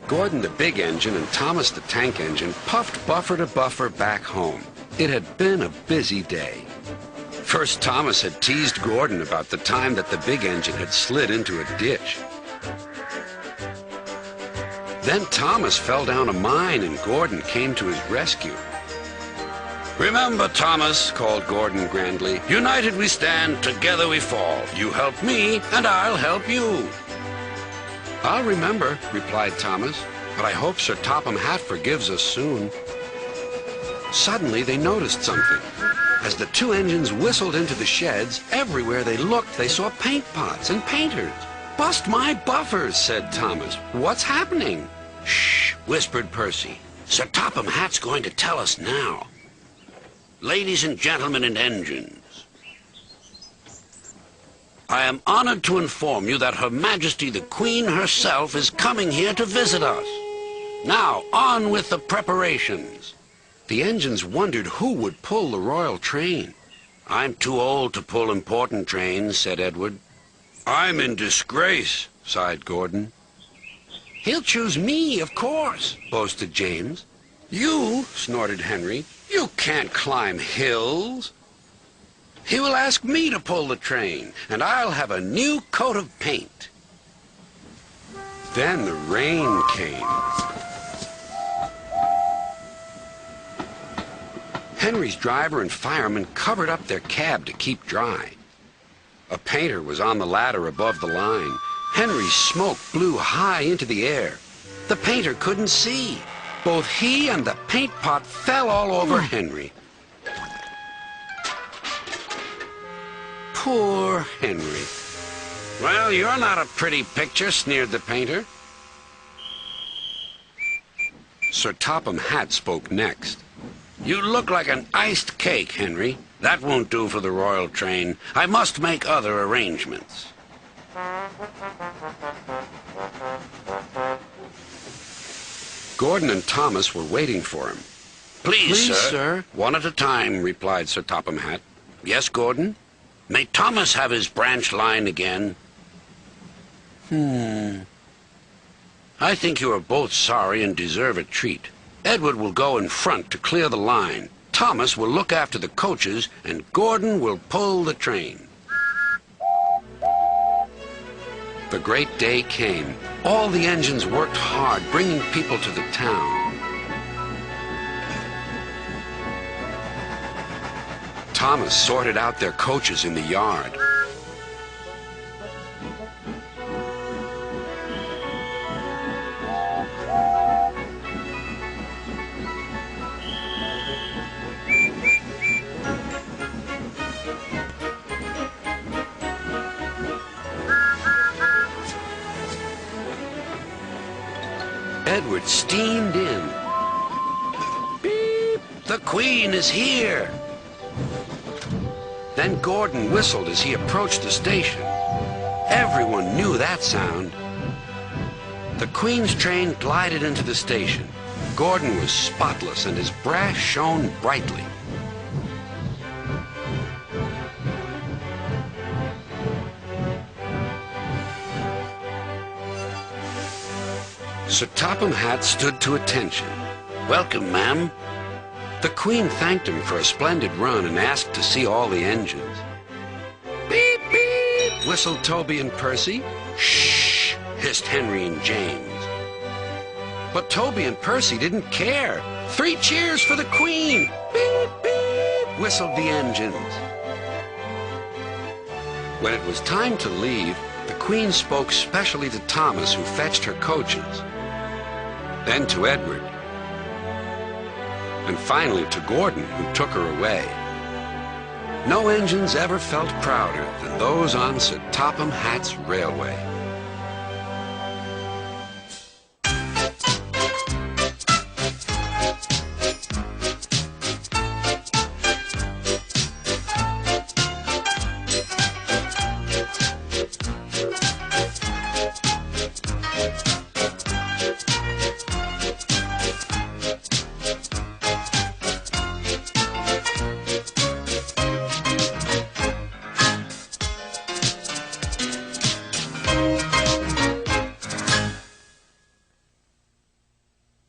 Gordon the big engine and Thomas the tank engine puffed buffer to buffer back home. It had been a busy day. First, Thomas had teased Gordon about the time that the big engine had slid into a ditch. Then Thomas fell down a mine and Gordon came to his rescue. "Remember, Thomas," called Gordon grandly, "united we stand, together we fall. You help me, and I'll help you." "I'll remember," replied Thomas, "but I hope Sir Topham Hatt forgives us soon." Suddenly they noticed something. As the two engines whistled into the sheds, everywhere they looked they saw paint pots and painters. "Bust my buffers," said Thomas. "What's happening?" "Shh," whispered Percy. "Sir Topham Hatt's going to tell us now. Ladies and gentlemen and engines, I am honored to inform you that Her Majesty the Queen herself is coming here to visit us. Now, on with the preparations." The engines wondered who would pull the royal train. "I'm too old to pull important trains," said Edward. "I'm in disgrace," sighed Gordon. "He'll choose me, of course," boasted James. "You," snorted Henry, "you can't climb hills." "He will ask me to pull the train, and I'll have a new coat of paint." Then the rain came. Henry's driver and fireman covered up their cab to keep dry. A painter was on the ladder above the line. Henry's smoke blew high into the air. The painter couldn't see. Both he and the paint pot fell all over Henry. Poor Henry. "Well, you're not a pretty picture," sneered the painter. Sir Topham Hatt spoke next. "You look like an iced cake, Henry. That won't do for the royal train. I must make other arrangements." Gordon and Thomas were waiting for him. Please, sir. "One at a time," replied Sir Topham Hatt. "Yes, Gordon? May Thomas have his branch line again?" "I think you are both sorry and deserve a treat. Edward will go in front to clear the line. Thomas will look after the coaches, and Gordon will pull the train." The great day came. All the engines worked hard, bringing people to the town. Thomas sorted out their coaches in the yard. Edward steamed in. "Beep! The Queen is here!" Then Gordon whistled as he approached the station. Everyone knew that sound. The Queen's train glided into the station. Gordon was spotless and his brass shone brightly. Sir Topham Hatt stood to attention. "Welcome, ma'am." The Queen thanked him for a splendid run and asked to see all the engines. "Beep, beep," whistled Toby and Percy. "Shh," hissed Henry and James. But Toby and Percy didn't care. "3 cheers for the Queen!" "Beep, beep," whistled the engines. When it was time to leave, the Queen spoke specially to Thomas, who fetched her coaches. Then to Edward, and finally to Gordon, who took her away. No engines ever felt prouder than those on Sir Topham Hatt's railway.